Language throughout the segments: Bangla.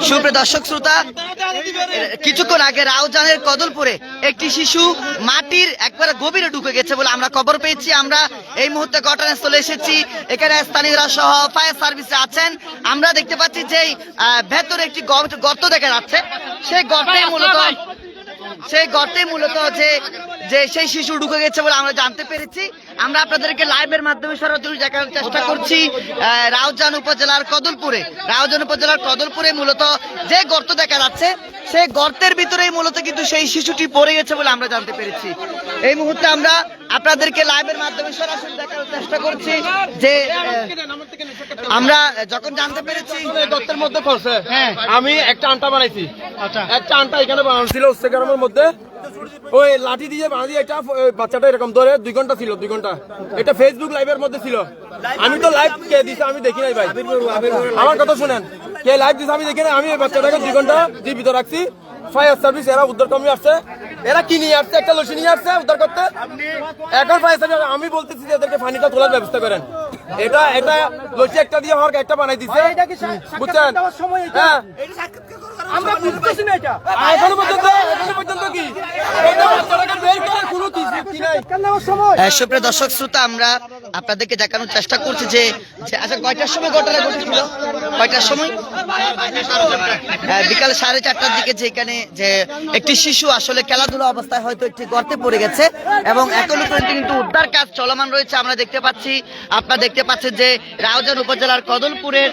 সুপ্রিয় দর্শক শ্রোতা, কিছুক্ষণ আগে রাউজানের কদলপুরে একটি শিশু মাটির একবারে গভীরে ঢুকে গেছে বলে আমরা খবর পেয়েছি। আমরা এই মুহূর্তে ঘটনাস্থলে এসেছি। এখানে স্থানীয়রা সহ ফায়ার সার্ভিসে আছেন। আমরা দেখতে পাচ্ছি যে ভেতরে একটি গর্ত দেখা যাচ্ছে। সেই গর্তে মূলত যে সেই শিশু ঢুকে গেছে বলে আমরা জানতে পেরেছি। আমরা আপনাদেরকে লাইভের মাধ্যমে সরাসরি দেখার চেষ্টা করছি রাউজান উপজেলার কদলপুরে মূলত যে গর্ত দেখা যাচ্ছে, সেই গর্তের ভিতরেই মূলত কিন্তু সেই শিশুটি পড়ে গেছে বলে আমরা জানতে পেরেছি। এই মুহূর্তে আমরা আপনাদেরকে লাইভের মাধ্যমে সরাসরি দেখার চেষ্টা করছি যে আমরা যখন জানতে পেরেছি গর্তের মধ্যে পড়ছে। আমি একটা আন্টা বানাইছি, একটা আন্টা এখানে বানাচ্ছিল গ্রামের মধ্যে, ওই লাঠি দিয়ে বানিয়ে এটা বাচ্চাটা এরকম ধরে 2 ঘন্টা ছিল, 2 ঘন্টা। এটা ফেসবুক লাইভের মধ্যে ছিল। আমি তো লাইভ কে দিছি আমি দেখি নাই ভাই, আমার কথা শুনেন। কে লাইভ দিছে আমি দেখি নাই। আমি বাচ্চাটাকে 2 ঘন্টা জীবিত রাখছি। ফায়ার সার্ভিস এরা উদ্ধার কর্মী আসছে, এরা কি নিয়ে আসছে, একটা লসি নিয়ে আসছে উদ্ধার করতে। এখন ফায়ার সার্ভিস আমি বলতেছি যে এদেরকে পানিটা তোলার ব্যবস্থা করেন। এটা লসি একটা দিয়ে হওয়ার একটা বানাই দিচ্ছে, বুঝছেন? হ্যাঁ, আমরা বুঝতেছি না এটা এখনো পর্যন্ত কি সুপ্রিয় দর্শক শ্রোতা, আমরা আপনাদেরকে দেখানোর চেষ্টা করছি যে আচ্ছা কয়টার সময় ঘটনা ঘটেছিল, কয়টার সময় বিকাল 4:30টার দিকে যেখানে যে একটি শিশু আসলে খেলাধুলা অবস্থায় হয়তো একটি গর্তে পড়ে গেছে এবং এখনো পর্যন্ত কিন্তু উদ্ধার কাজ চলমান রয়েছে। আমরা দেখতে পাচ্ছি, আপনারা দেখতে পাচ্ছেন যে রাউজান উপজেলার কদলপুরের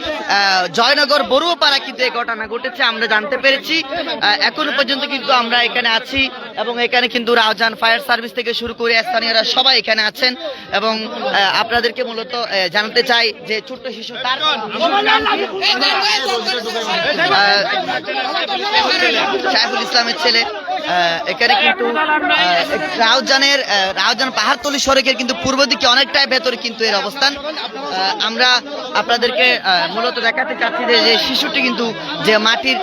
জয়নগর বড়ুয়াপাড়া কিন্তু এই ঘটনা ঘটেছে আমরা জানতে পেরেছি। এখনো পর্যন্ত কিন্তু আমরা এখানে আছি এবং এখানে কিন্তু রাউজান ফায়ার সার্ভিস থেকে শুরু করে স্থানীয়রা সবাই এখানে আছেন এবং আপনাদেরকে মূলত জানাতে চাই যে ছোট্ট শিশু তার সাইফুল ইসলামের ছেলে। এখানে কিন্তু রাউজান পাহাড়তলি সড়কের কিন্তু পূর্ব দিকে অনেকটাই ভেতরে কিন্তু এর অবস্থান। আমরা আপনাদেরকে মূলত দেখাতে চাচ্ছি যে শিশুটি কিন্তু যে মাটির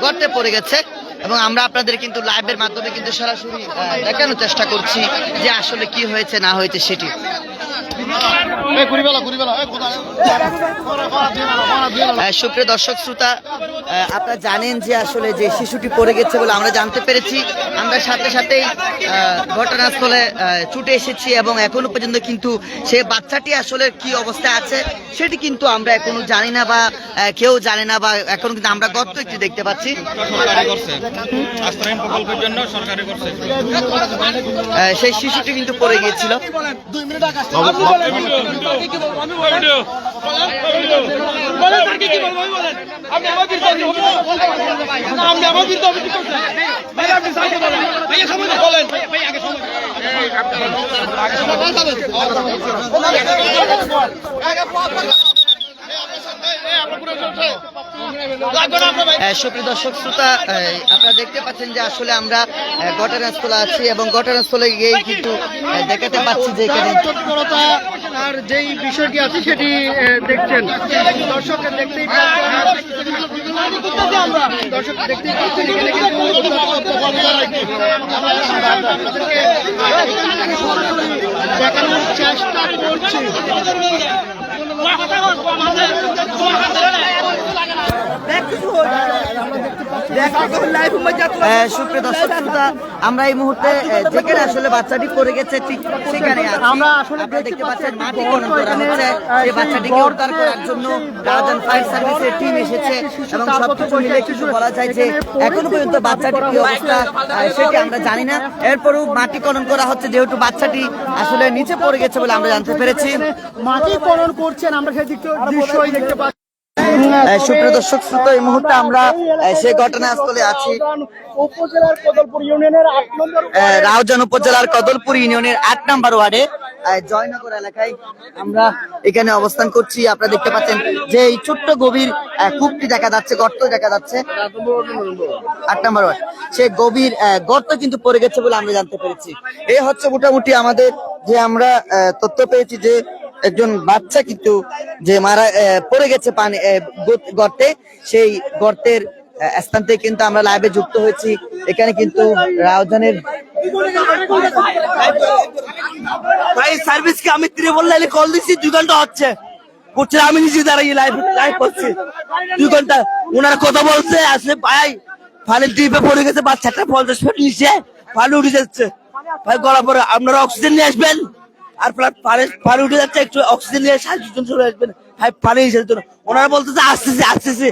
গর্তে পড়ে গেছে এবং আমরা আপনাদের কিন্তু লাইভের মাধ্যমে কিন্তু সরাসরি দেখানোর চেষ্টা করছি যে আসলে কি হয়েছে না হয়েছে সেটি। সুপ্রিয় দর্শক শ্রোতা, আপনারা জানেন যে আসলে যে শিশুটি পড়ে গেছে বলে আমরা জানতে পেরেছি। আমরা সাথে সাথেই ঘটনাস্থলে ছুটে এসেছি এবং এখনো পর্যন্ত কিন্তু সে বাচ্চাটি আসলে কি অবস্থায় আছে সেটি কিন্তু আমরা এখনো জানি না বা কেউ জানে না, বা এখন কিন্তু আমরা গর্ত একটি দেখতে পাচ্ছি। সেই শিশুটি কিন্তু পড়ে গিয়েছিল। সুপ্রিয় দর্শক শ্রোতা, আপনারা দেখতে পাচ্ছেন যে আসলে আমরা ঘটনাস্থলে আছি এবং ঘটনাস্থলে গিয়ে কিন্তু দেখাতে পাচ্ছি যে এখানে আর যেই বিষয়টি আছে সেটি দেখছেন দর্শক দেখতেই দেখানোর চেষ্টা করছি। সুপ্রিয় দর্শক শ্রোতা, আমরা এই মুহূর্তে যেখানে আসলে বাচ্চাটি পড়ে গেছে ঠিক সেখানে আমরা আসলে দেখতে পাচ্ছেন মাটি খনন করা হচ্ছে। এই বাচ্চাটিকে উদ্ধার করার জন্য রাউজান ফায়ার সার্ভিসের টিম এসেছে এবং সবকিছু মিলে কিছু বলা যায় যে এখনো পর্যন্ত বাচ্চাটির কি অবস্থা সেটি আমরা জানি না। এরপরও মাটি খনন করা হচ্ছে যেহেতু বাচ্চাটি আসলে নিচে পড়ে গেছে বলে আমরা জানতে পেরেছি। মাটি খনন করছেন, আমরা সেই দৃশ্যই দেখতে পাচ্ছি। সুপ্রিয় দর্শক শ্রোতা, এই মুহূর্তে আমরা সেই ঘটনাস্থলে আছি। রাউজান উপজেলার কদলপুর ইউনিয়নের 8 নম্বর ওয়ার্ডে জয়নগর এলাকায় আমরা এখানে অবস্থান করছি। আপনারা দেখতে পাচ্ছেন যে এই ছোট্ট গভীর কূপটি দেখা যাচ্ছে, গর্ত দেখা যাচ্ছে। 8 নম্বর ওয়ার্ড, সেই গভীর গর্ত কিন্তু পড়ে গেছে বলে আমরা জানতে পেরেছি। এই হচ্ছে মোটামুটি আমাদের যে আমরা তথ্য পেয়েছি যে একজন বাচ্চা কিন্তু যে মারা পড়ে গেছে পানি গর্তে, সেই গর্তের স্থান থেকে কিন্তু আমরা লাইভে যুক্ত হয়েছি। এখানে কিন্তু রাউজানের ভাই সার্ভিসকে আমি ত্রিপল লাইনে কল দিচ্ছি, 2 ঘন্টা হচ্ছে। করছে, আমি নিজে দাঁড়িয়ে লাইভ করছি 2 ঘন্টা। ওনারা কথা বলছে আসলে ভাই পানির ডিপে পড়ে গেছে, বাচ্চাটা 50 ফিট নিচে পানি উঠে যাচ্ছে ভাই, গলা পরে আপনারা অক্সিজেন নিয়ে আসবেন, আর পানি উঠে যাচ্ছে, একটু অক্সিজেন নিয়ে 60 জন চলে আসবেন ভাই, পানি এসে জন্য। ওনারা বলতেছে আসতেছি আসতেছি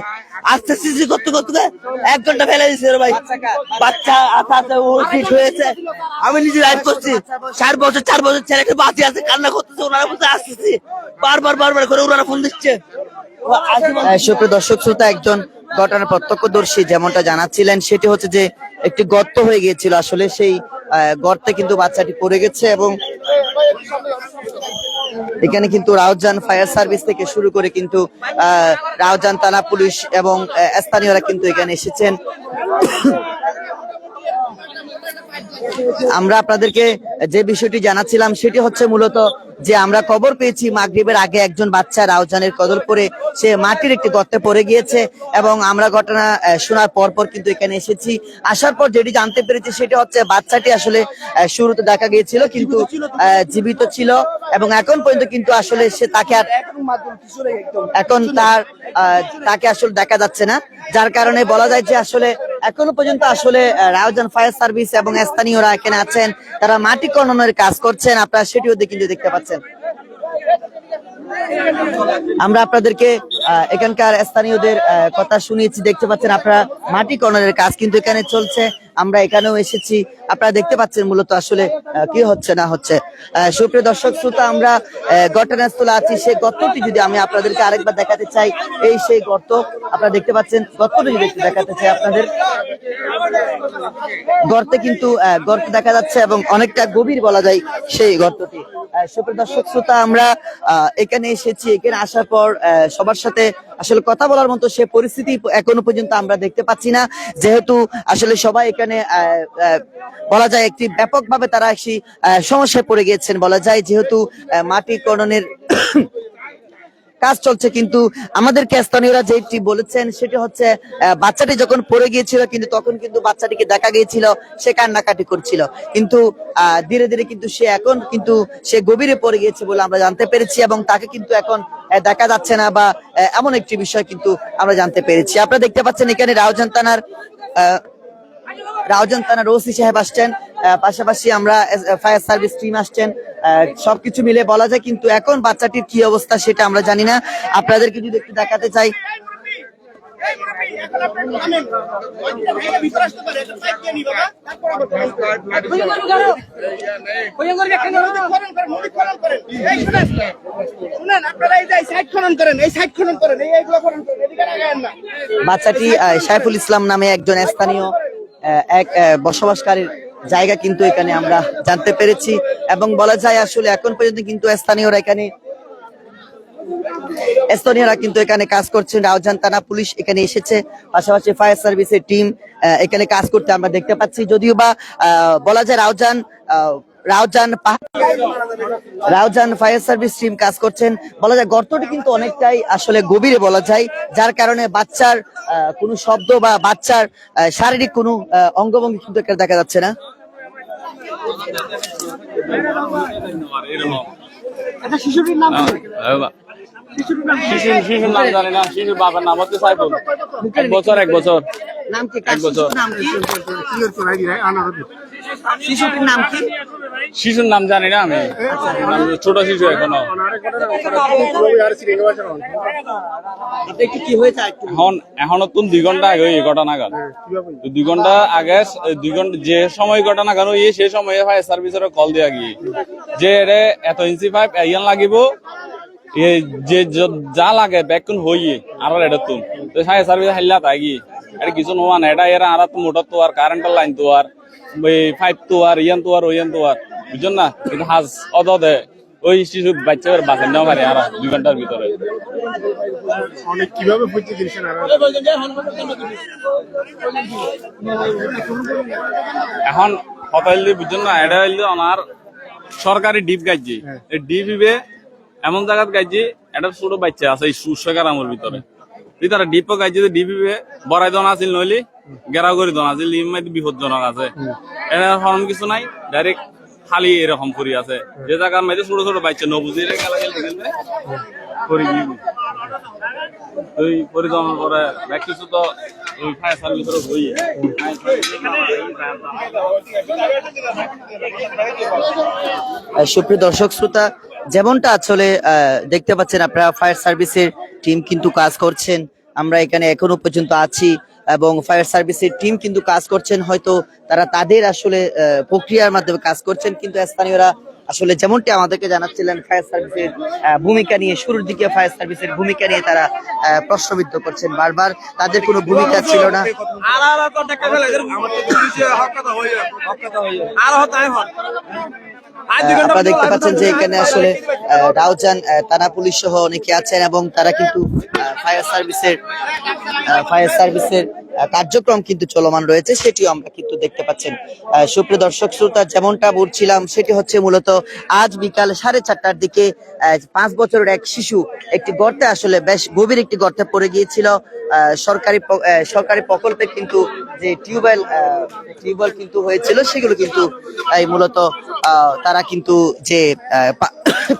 আসতেছি করতে করতে 1 ঘন্টা ফেলে দিচ্ছে ভাই, বাচ্চা আস্তে ও ঠিক হয়েছে। আমি নিজে লাইভ করছি, 4 বছর ছেলেকে বাঁচিয়ে আছে, কান্না করতেছে, ওনারা বলতে আসতেছি, বারবার করে ওনারা ফোন দিচ্ছে। সুপ্রিয় দর্শক শ্রোতা, একজন ঘটনার প্রত্যক্ষদর্শী যেমনটা জানাচ্ছিলেন সেটি হচ্ছে যে একটি গর্ত হয়ে গিয়েছিল, আসলে সেই গর্তে কিন্তু বাচ্চাটি পড়ে গেছে এবং এখানে কিন্তু রাউজান ফায়ার সার্ভিস থেকে শুরু করে কিন্তু রাউজান থানা পুলিশ এবং স্থানীয়রা কিন্তু এখানে এসেছেন। আমরা আপনাদেরকে যে বিষয়টি জানাচ্ছিলাম সেটি হচ্ছে মূলত যে আমরা খবর পেয়েছি মাগরিবের আগে একজন বাচ্চা রাউজানের কদলপুরে সে মাটির একটি গর্তে পড়ে গিয়েছে এবং আমরা ঘটনা শোনার পর কিন্তু এখানে এসেছি। আসার পর যেটি জানতে পেরেছি সেটা হচ্ছে বাচ্চাটি আসলে শুরুতে দেখা গিয়েছিল কিন্তু জীবিত ছিল এবং এখন পর্যন্ত কিন্তু আসলে সে তাকে আর এখন তাকে আসলে দেখা যাচ্ছে না, যার কারণে বলা যায় যে আসলে এখনো পর্যন্ত আসলে রাউজান ফায়ার সার্ভিস এবং স্থানীয়রা এখানে আছেন, তারা মাটি খননের কাজ করছেন, আপনারা সেটিও কিন্তু দেখতে পাচ্ছেন। আমরা আপনাদেরকে এখানকার স্থানীয়দের কথা শুনিয়েছি, দেখতে পাচ্ছেন আপনারা মাটি খননের কাজ কিন্তু এখানে চলছে। আমরা এখানেও এসেছি, আপনারা দেখতে পাচ্ছেন মূলত আসলে কি হচ্ছে না হচ্ছে। সুপ্রিয় দর্শক শ্রোতা, আমরা ঘটনাস্থলে আছি, সেই গর্তটি যদি আমি আপনাদেরকে আরেকবার দেখাতে চাই, এই সেই গর্ত আপনারা দেখতে পাচ্ছেন, গর্তটি যদি একটু দেখাতে চাই আপনাদের, গর্তে কিন্তু গর্ত দেখা যাচ্ছে এবং অনেকটা গভীর বলা যায় সেই গর্তটি। সুপ্রিয় দর্শক শ্রোতা, আমরা এখানে এসেছি, এখানে আসার পর সবার সাথে আসলে কথা বলার মতো সে পরিস্থিতি এখনো পর্যন্ত আমরা দেখতে পাচ্ছি না, যেহেতু আসলে সবাই এখানে বলা যায় একটি ব্যাপকভাবে তারা একটি সমস্যায় পড়ে গিয়েছেন বলা যায়, যেহেতু মাটি খননের কাজ চলছে। কিন্তু আমাদেরকে স্থানীয়রা যেটি বলেছেন সেটি হচ্ছে বাচ্চাটি যখন পড়ে গিয়েছিল কিন্তু তখন কিন্তু বাচ্চাটিকে দেখা গিয়েছিল সে কান্নাকাটি করছিল, কিন্তু ধীরে ধীরে কিন্তু সে এখন কিন্তু সে গভীরে পড়ে গিয়েছে বলে আমরা জানতে পেরেছি এবং তাকে কিন্তু এখন দেখা যাচ্ছে না বা এমন একটি বিষয় কিন্তু আমরা জানতে পেরেছি। আপনারা দেখতে পাচ্ছেন এখানে রাউজান থানার ওসি সাহেব আসছেন, পাশাপাশি আমরা ফায়ার সার্ভিস টিম আসছেন, সবকিছু মিলে বলা যায় কিন্তু এখন বাচ্চাটির কি অবস্থা সেটা আমরা জানি না। আপনাদেরকে যদি একটু দেখাতে চাই, বাচ্চাটি সাইফুল ইসলাম নামে একজন স্থানীয় এক বসবাসকারীর জায়গা কিন্তু এখানে আমরা জানতে পেরেছি এবং বলা যায় আসলে এখন পর্যন্ত কিন্তু স্থানীয়রা কিন্তু এখানে কাজ করছেন। রাউজান থানা পুলিশ এখানে এসেছে, পাশাপাশি ফায়ার সার্ভিসের টিম এখানে কাজ করতে আমরা দেখতে পাচ্ছি। যদিও বা বলা যায় রাউজান ফায়ার সার্ভিস টিম কাজ করছেন, বলা যায় গর্তটি কিন্তু অনেকটাই আসলে গভীরে বলা যায়, যার কারণে বাচ্চার কোনো শব্দ বা বাচ্চার শারীরিক কোনো অঙ্গভঙ্গি কিন্তু এখানে দেখা যাচ্ছে না। শিশুটির নাম শিশুর নাম জানি না, শিশুর বাবার নাম হচ্ছে সাইফুল। 1 বছর নাম কি? 1 বছর। শিশুটির নাম কি? শিশুর নাম জানি না আমি, ছোট শিশু এখনো। কি হয়েছে এখনো তো 2 ঘন্টা আগে এই ঘটনা ঘট, 2 ঘন্টা আগে, 2 ঘন্টা যে সময় ঘটনা ঘট সেই সময় ফায়ার সার্ভিসের কল দেওয়া গিয়ে যে এত ইঞ্চি পাইপ ইয়ান লাগিব, যে যা লাগে ব্যাকুন হইয়ে আর এটা তুন তো ফায়ার সার্ভিস হাইলা তাই গিয়ে এটা কিছু নোয়া না, এটা এরা আর মোটর তো আর কারেন্টের লাইন তো আর পাইপ তো আর ইয়ান তো আর বুঝছেন না, কিন্তু হাজ অদে ওই শিশু বাচ্চা বাঁচান নেওয়া পারে আর 2 ঘন্টার ভিতরে। কিভাবে এখন হতাইলি বুঝছেন না, এটা হইলে আমার সরকারি ডিপ গাইছি, এই ডিপে এমন জায়গাত গাইছি একটা ছোট বাচ্চা আছে এই সুশাকারামের ভিতরে ডিপও গাইছি, ডিপে বড়াই দন আছিল নইলি গেরাও করে দন আছিল, বিপদজনক আছে, এটা হরণ কিছু নাই, ডাইরেক্ট খালি এরকম করি আছে যে জায়গার মধ্যে ছোট ছোট বাচ্চা নবুঝি করে গিয়ে ওই পরিচালনা করে ব্যাক কিছু তো ওই ফায়ার সার্ভিসের হইয়ে সুপ্রিয় দর্শক শ্রোতা, যেমনটা আসলে দেখতে পাচ্ছেন আপনারা, ফায়ার সার্ভিসের টিম কিন্তু কাজ করছেন। আমরা এখানে এখনো পর্যন্ত আছি এবং ফায়ার সার্ভিসের টিম কিন্তু কাজ করছেন। হয়তো তারা তাদের আসলে প্রক্রিয়ার মাধ্যমে কাজ করছেন, কিন্তু স্থানীয়রা আসলে যেমনটি আমাদেরকে জানাচ্ছিলেন ফায়ার সার্ভিসের ভূমিকা নিয়ে, শুরুর দিকে ফায়ার সার্ভিসের ভূমিকা নিয়ে তারা প্রশ্নবিদ্ধ করছেন বারবার। তাদের কোনো ভূমিকা ছিল না। আপনারা দেখতে পাচ্ছেন যে এখানে আসলে রাউজান থানা পুলিশ সহ অনেকে আছেন এবং তারা কিন্তু ফায়ার সার্ভিসের কার্যক্রম কিন্তু চলমান রয়েছে, সেটিও আমরা কিন্তু দেখতে পাচ্ছেন। সুপ্রিয় দর্শক শ্রোতা, যেমনটা বলছিলাম সেটি হচ্ছে মূলত আজ বিকাল 4:30টার দিকে 5 বছরের এক শিশু একটি গর্তে, আসলে বেশ গভীর একটি গর্তে পড়ে গিয়েছিল। সরকারি প্রকল্পে কিন্তু যে টিউবওয়েল কিন্তু হয়েছিল, সেগুলো কিন্তু মূলত তারা কিন্তু যে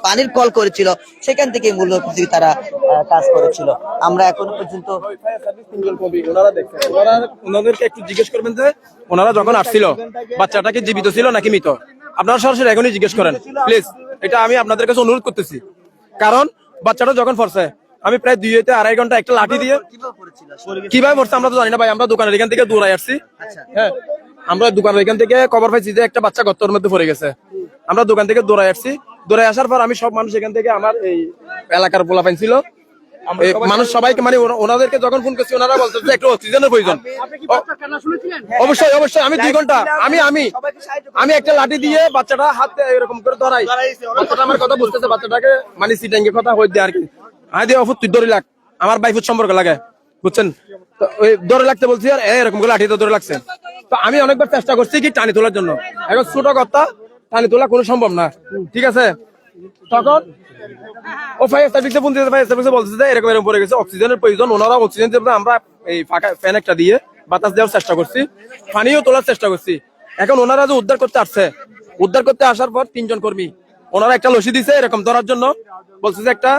পানির কল করেছিল সেখান থেকে মূলত তারা কাজ করেছিল। আমরা এখনো পর্যন্ত ওনাদেরকে একটু জিজ্ঞেস করবেন যে ওনারা যখন আসছিল বাচ্চাটা কি জীবিত ছিল নাকি মৃত। আপনারা সরাসরি এখনই জিজ্ঞেস করেন প্লিজ, এটা আমি আপনাদের কাছে অনুরোধ করতেছি। কারণ বাচ্চাটা যখন পড়ছে, আমি প্রায় 2 থেকে 2.5 ঘন্টা একটা লাঠি দিয়ে, কিভাবে পড়ছে আমরা তো জানি না ভাই। আমরা দোকানের এখান থেকে দৌড়াই আসছি। হ্যাঁ, আমরা দোকানের এখান থেকে খবর পাইছি যে একটা বাচ্চা গর্তের মধ্যে পড়ে গেছে। আমরা দোকান থেকে দৌড়াই আসছি। দৌড়াই আসার পর আমি সব মানুষ এখান থেকে, আমার এই এলাকার পোলাপাইন ছিল, মানুষ সবাইকে, মানে ওনাদেরকে যখন ফোন করছি ওনারা বলছে যে একটু অক্সিজেনের প্রয়োজন। অবশ্যই অবশ্যই আমি 2 ঘন্টা আমি একটা লাঠি দিয়ে বাচ্চাটা হাতে এরকম করে ধরাই। বাচ্চাটা আমার কথা বুঝতেছে, বাচ্চাটাকে মানে সিটাঙ্গের কথা হয়ে দেয় আর কি। হ্যাঁ দিয়ে অফুত তুই ধরে লাগ, আমার বাইফুত সম্পর্ক লাগে, বুঝছেন। তো ওই ধরে লাগতে বলছি আর এরকম করে লাঠিতে ধরে লাগছে। তো আমি অনেকবার চেষ্টা করছি কি টানি তোলার জন্য, এখন ছোট কথা টানি তোলা কোনো সম্ভব না, ঠিক আছে। তখন ও ফায়ার সার্ভিসে ফোন দিতে, ফায়ার সার্ভিসে বলতেছে যে এরকম এরকম পড়ে গেছে, অক্সিজেনের প্রয়োজন। ওনারা অক্সিজেন দেবে, আমরা এই ফাঁকা ফ্যান একটা দিয়ে বাতাস দেওয়ার চেষ্টা করছি, পানিও তোলার চেষ্টা করছি। এখন ওনারা যে উদ্ধার করতে আসছে, উদ্ধার করতে আসার পর 3 জন কর্মী ওনারা একটা লসি দিছে এরকম ধরার জন্য, বলছে যে একটা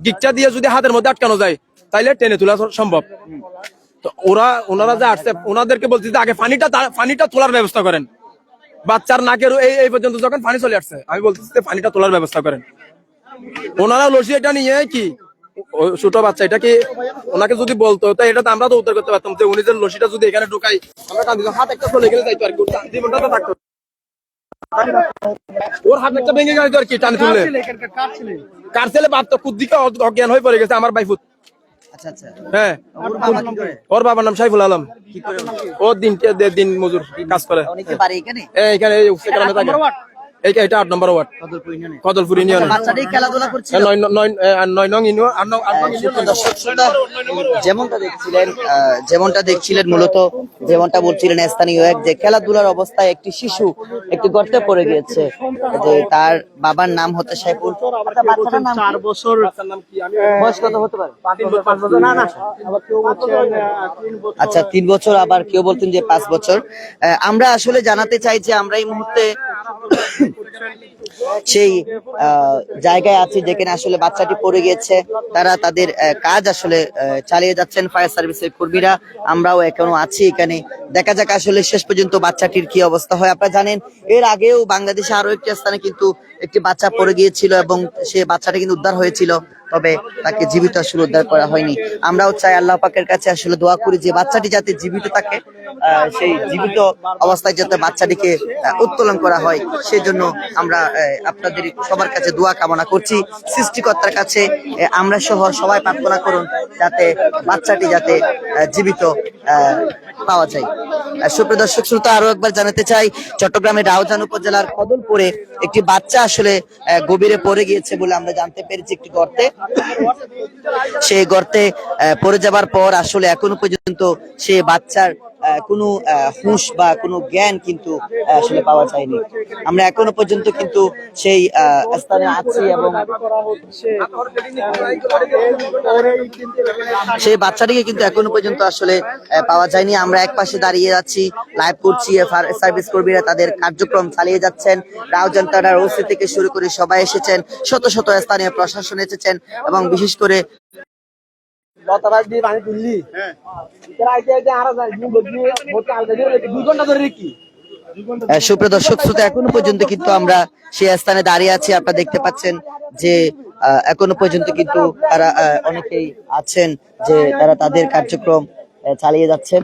গিকটা দিয়ে যদি হাতের মধ্যে আটকানো যায় তাইলে টেনে তোলা সম্ভব। তো ওনারা যে আসছে ওনাদেরকে বলছে যে আগে পানিটা তোলার ব্যবস্থা করেন। বাচ্চার নাকের এই পর্যন্ত যখন পানি চলে আসছে, আমি বলতেছি যে পানিটা তোলার ব্যবস্থা করেন। ওনারা লসি এটা নিয়ে কি ছোট বাচ্চা, এটা কি ওনাকে যদি বলতো তো এটা তো আমরা তো উদ্ধার করতে পারতাম। যে উনি যে লসিটা যদি এখানে ঢুকাই, আমরা কান্দি হাত একটা চলে গেলে যাইতো আর কি, জীবনটা তো থাকতো। ওর হাত একটা ভেঙে গেল আর কি টানি তুললে। কার ছেলে বাপ তো কুদ্দিকে অজ্ঞান হয়ে পড়ে গেছে, আমার বাইফুত। হ্যাঁ, ওর বাবার নাম সাইফুল আলম। ও দিন মজুর কাজ করে এখানে এটা 8 নম্বর ওয়ার্ড কদলপুর ইউনিয়ন। যেমনটা দেখছিলেন মূলত যেমনটা বলছিলেন স্থানীয় এক, যে খেলাধুলার অবস্থায় একটি শিশু একটি গর্তে পড়ে গিয়েছে, যে তার বাবার নাম হচ্ছে সাইফুল। 4 বছর বয়স কত হতে পারে? আচ্ছা 3 বছর, আবার কেউ বলতেন যে 5 বছর। আমরা আসলে জানাতে চাই যে আমরা এই মুহূর্তে সেই জায়গায় আছি যেখানে আসলে বাচ্চাটি পড়ে গিয়েছে। তারা তাদের কাজ আসলে চালিয়ে যাচ্ছেন ফায়ার সার্ভিসের কর্মীরা। আমরাও এখনো আছি এখানে, দেখা যাক আসলে শেষ পর্যন্ত বাচ্চাটির কি অবস্থা হয়। আপনারা জানেন এর আগেও বাংলাদেশে আরো একটি স্থানে কিন্তু একটি বাচ্চা পড়ে গিয়েছিল এবং সে বাচ্চাটা কিন্তু উদ্ধার হয়েছিল, তবে তাকে জীবিত আসলে উদ্ধার করা হয়নি। আমরাও চাই আল্লাহ পাকের কাছে আসলে দোয়া করি যে বাচ্চাটি যাতে জীবিত থাকে, সেই জীবিত অবস্থায় যাতে বাচ্চাটিকে উত্তোলন করা হয়, সেজন্য আমরা আপনাদের সবার কাছে দোয়া কামনা করছি। সৃষ্টিকর্তার কাছে আমরা সহ সবাই প্রার্থনা করুন যাতে বাচ্চাটি যাতে জীবিত পাওয়া যায়। সুপ্রিয় দর্শক শ্রোতা, আরো একবার জানাতে চাই, চট্টগ্রামের রাউজান উপজেলার কদলপুরে একটি বাচ্চা আসলে গভীরে পড়ে গিয়েছে বলে আমরা জানতে পেরেছি একটি গর্তে। সেই গর্তে পড়ে যাবার পর আসলে এখনো পর্যন্ত সে বাচ্চার কোনো হুঁশ বা কোনো জ্ঞান কিন্তু আসলে পাওয়া যায়নি। আমরা এখনো পর্যন্ত কিন্তু সেই স্থানে আছি এবং সেই বাচ্চাটিকে কিন্তু এখনো পর্যন্ত আসলে পাওয়া যায়নি। আমরা এক পাশে দাঁড়িয়ে যাচ্ছি, লাইভ করছি, ফায়ার সার্ভিস কর্মীরা তাদের কার্যক্রম চালিয়ে যাচ্ছেন। রাউজান থানার ওসি থেকে শুরু করে সবাই এসেছেন, শত শত স্থানীয় প্রশাসন এসেছেন এবং বিশেষ করে সুপ্রিয় দর্শক শ্রোতা, এখনো পর্যন্ত কিন্তু আমরা সেই স্থানে দাঁড়িয়ে আছি। আপনারা দেখতে পাচ্ছেন যে এখনো পর্যন্ত কিন্তু তারা অনেকেই আছেন যে তারা তাদের কার্যক্রম চালিয়ে যাচ্ছেন।